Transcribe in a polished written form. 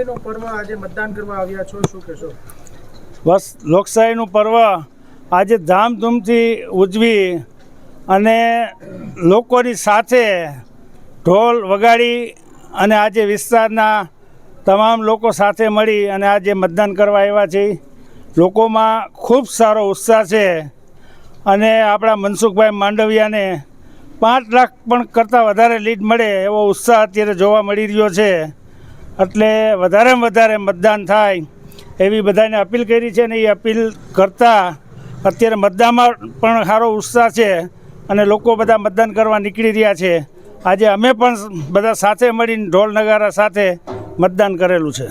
લોકશાહીનો પર્વ આજે મતદાન કરવા આવ્યા છો, શું કહેશો? બસ લોકશાહીનું પર્વ આજે ધામધૂમથી ઉજવી અને લોકોની સાથે ઢોલ વગાડી અને આજે વિસ્તારના તમામ લોકો સાથે મળી અને આજે મતદાન કરવા આવ્યા છે. લોકોમાં ખૂબ સારો ઉત્સાહ છે અને આપણા મનસુખભાઈ માંડવિયાને 5 લાખ પણ કરતાં વધારે લીડ મળે એવો ઉત્સાહ અત્યારે જોવા મળી રહ્યો છે. એટલે વધારેમાં વધારે મતદાન થાય એવી બધાને અપીલ કરી છે ને એ અપીલ કરતાં અત્યારે મતદાનમાં પણ સારો ઉત્સાહ છે અને લોકો બધા મતદાન કરવા નીકળી રહ્યા છે. આજે અમે પણ બધા સાથે મળીને ઢોલ નગારા સાથે મતદાન કરેલું છે.